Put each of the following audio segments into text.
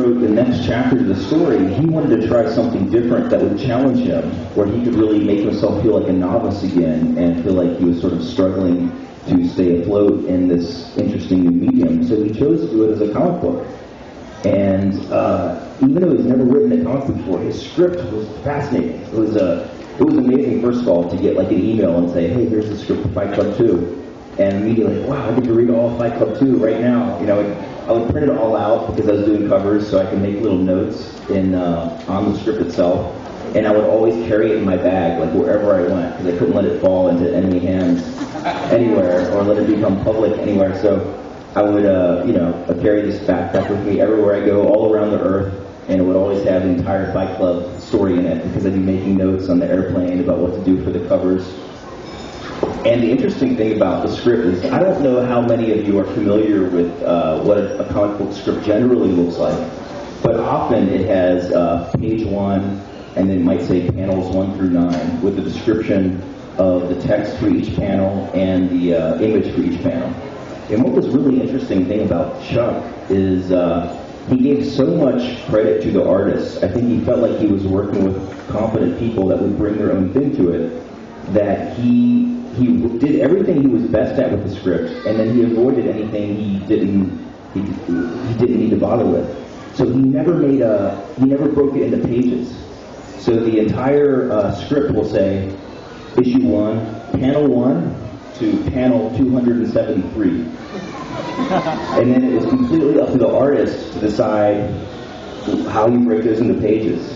wrote the next chapter to the story, he wanted to try something different that would challenge him, where he could really make himself feel like a novice again and feel like he was sort of struggling to stay afloat in this interesting new medium. So he chose to do it as a comic book. And even though he's never written a comic book before, his script was fascinating. It was amazing, first of all, to get like an email and say, hey, here's the script for Fight Club 2. And immediately, like, wow, I get to read all of Fight Club 2 right now. You know, I would print it all out because I was doing covers, so I could make little notes on the script itself. And I would always carry it in my bag, like wherever I went, because I couldn't let it fall into enemy hands anywhere or let it become public anywhere. So I would, I'd carry this backpack with me everywhere I go, all around the earth, and it would always have the entire Fight Club story in it because I'd be making notes on the airplane about what to do for the covers. And the interesting thing about the script is, I don't know how many of you are familiar with what a comic book script generally looks like, but often it has page 1, and then it might say panels 1 through 9, with the description of the text for each panel and the image for each panel. And what was really interesting thing about Chuck is he gave so much credit to the artists. I think he felt like he was working with competent people that would bring their own thing to it, that he did everything he was best at with the script, and then he avoided anything he didn't need to bother with. So he never broke it into pages. So the entire script will say issue 1, panel 1 to panel 273. And then it was completely up to the artist to decide how you break those into pages.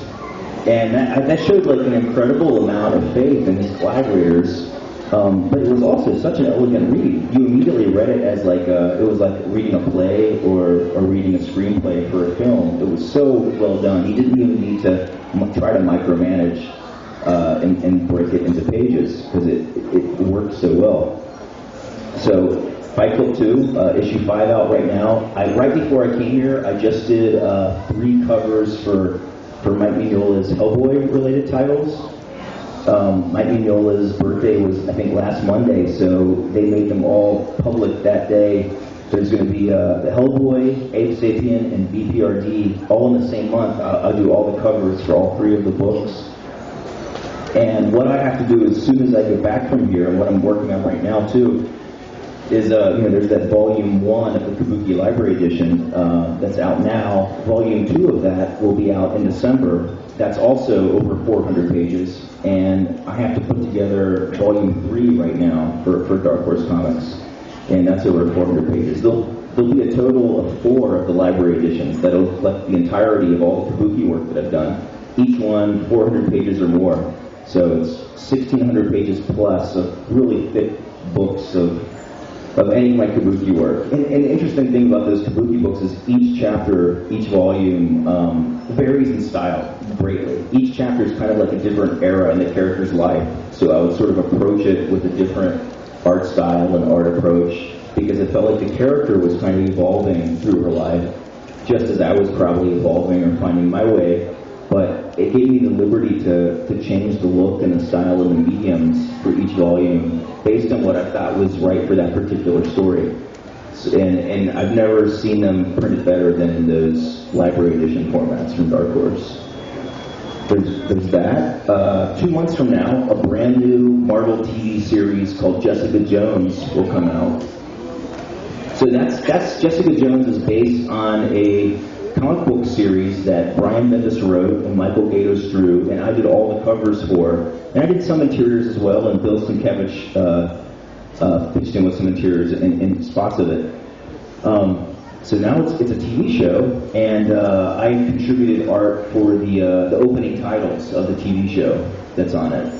And that showed like an incredible amount of faith in his collaborators. But it was also such an elegant read. You immediately read it as like it was like reading a play or reading a screenplay for a film. It was so well done. He didn't even need to try to micromanage and break it into pages because it worked so well. So Fight Club 2, issue 5 out right now. Right before I came here, I just did 3 covers for Mike Mignola's Hellboy related titles. Mike Mignola's birthday was, I think, last Monday, so they made them all public that day. There's going to be the Hellboy, Ape Sapien, and BPRD all in the same month. I'll do all the covers for all 3 of the books. And what I have to do as soon as I get back from here, and what I'm working on right now too, is there's that volume 1 of the Kabuki Library Edition that's out now. Volume 2 of that will be out in December. That's also over 400 pages, and I have to put together volume 3 right now for Dark Horse Comics, and that's over 400 pages. There'll be a total of 4 of the library editions that'll collect the entirety of all the Kabuki work that I've done. Each one 400 pages or more, so it's 1,600 pages plus of really thick books of any of my Kabuki work. And the interesting thing about those Kabuki books is each chapter, each volume, varies in style greatly. Each chapter is kind of like a different era in the character's life. So I would sort of approach it with a different art style and art approach because it felt like the character was kind of evolving through her life, just as I was probably evolving or finding my way. But it gave me the liberty to change the look and the style and the mediums for each volume based on what I thought was right for that particular story. And I've never seen them printed better than in those library edition formats from Dark Horse. There's that. 2 months from now, a brand new Marvel TV series called Jessica Jones will come out. So that's Jessica Jones is based on a comic book series that Brian Bendis wrote and Michael Gaydos drew, and I did all the covers for. And I did some interiors as well, and Bill Sienkiewicz pitched in with some interiors in spots of it. So now it's a TV show, and I contributed art for the opening titles of the TV show that's on it.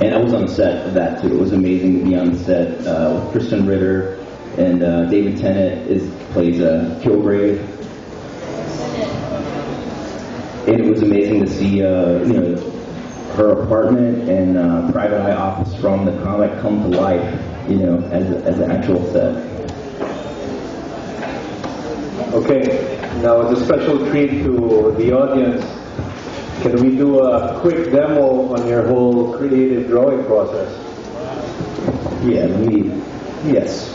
And I was on the set of that too. It was amazing to be on the set with Kristen Ritter, and David Tennant plays Kilgrave. And it was amazing to see, her apartment and private eye office from the comic come to life, as an actual set. Okay, now as a special treat to the audience, can we do a quick demo on your whole creative drawing process? Yes.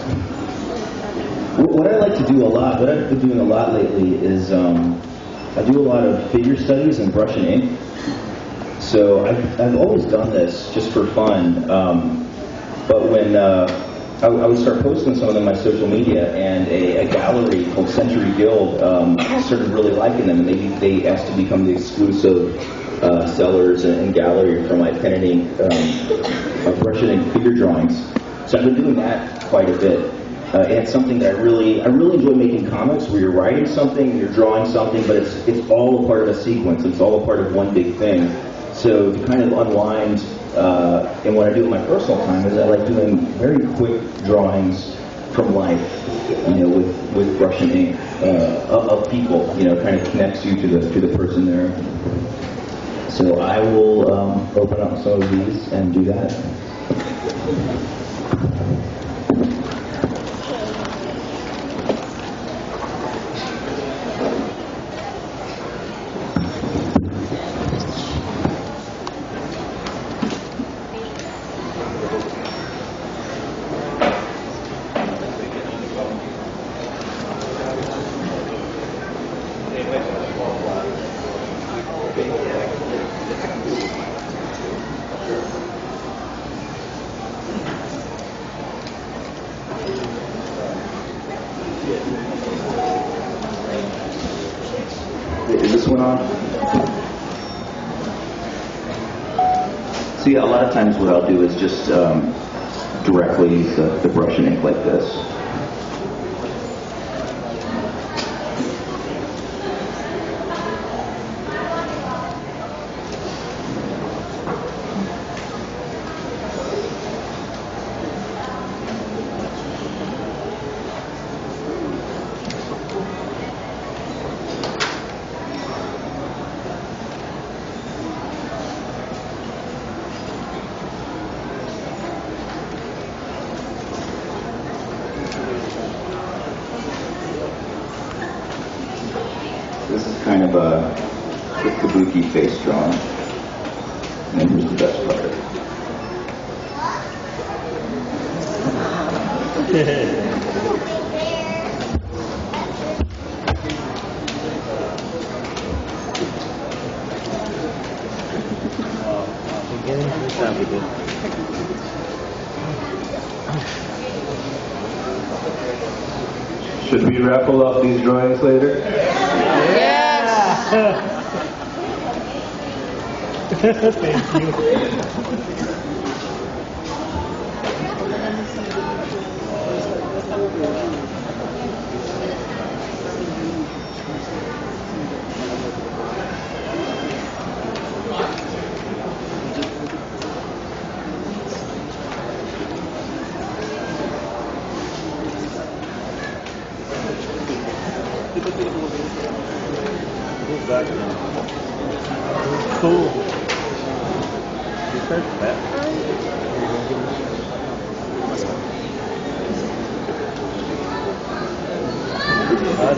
What I like to do a lot, what I've been doing a lot lately is I do a lot of figure studies and brush and ink. So I've always done this just for fun. But when I would start posting some of them on my social media, and a gallery called Century Guild started really liking them, and they asked to become the exclusive sellers and gallery for my pen and ink, brush and ink figure drawings. So I've been doing that quite a bit. And it's something that I really enjoy making comics where you're writing something, you're drawing something, but it's all a part of a sequence. It's all a part of one big thing. So to kind of unwind, and what I do in my personal time is I like doing very quick drawings from life, with brush and ink of people. Kind of connects you to the person there. So I will open up some of these and do that. Is this one on? See, a lot of times what I'll do is just directly use the brush and ink like this. This is kind of a kabuki face drawing. And here's the best part. Should we raffle off these drawings later? Yes! Thank you. Cool. You said that.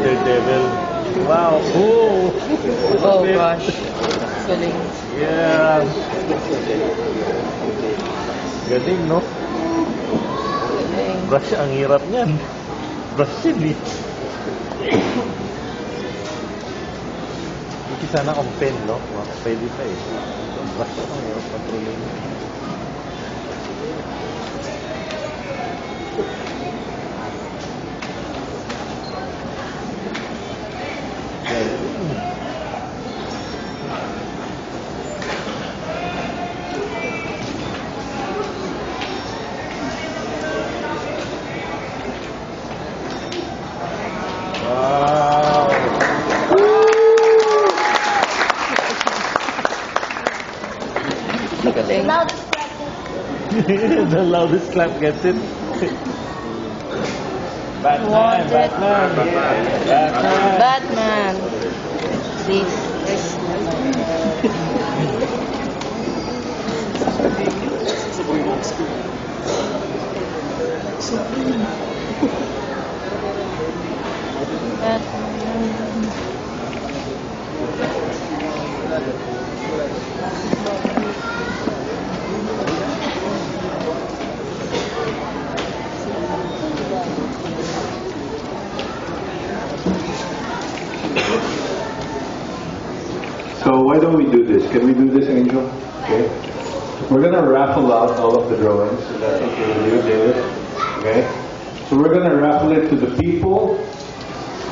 Devil. Wow. Oh. Oh gosh. Galing. Yeah. Galing, no? Galing. Brush, ang hirap niyan. Brush yun, eh. Hindi sana kung pen, no? Pwede pa eh. Brush ako ngayon, patrolling. Wow! Galing. The loudest clap gets it. Batman, Want it. Batman, Batman. Batman. Please. Batman. So why don't we do this? Can we do this, Angel? Okay. We're gonna raffle out all of the drawings. If that's okay with you, David. Okay. So we're gonna raffle it to the people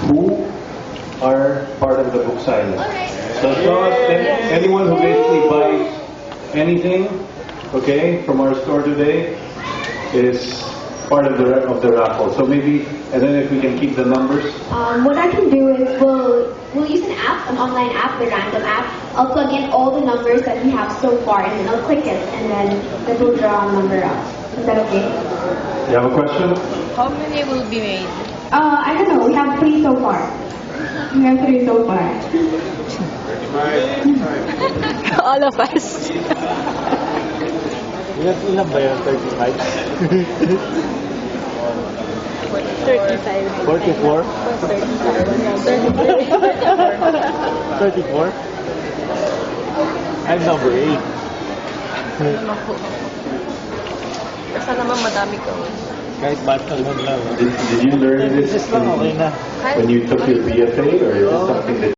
who are part of the book signing. So as long as anyone who basically buys anything, okay, from our store today is part of the raffle. So maybe, and then if we can keep the numbers. What I can do is we'll use an app, an online app, the random app. I'll plug in all the numbers that we have so far, and then I'll click it, and then it will draw a number out. Is that okay? You have a question? How many will be made? I don't know. We have 3 so far. We have 3 so far. All of us. Ilan ba yun? 35? 35. 44? 34? I'm number 8. Basta naman madami ka. Kahit battle lang lang. Did you learn this Lang, okay na. when you took your BFA, or is it something that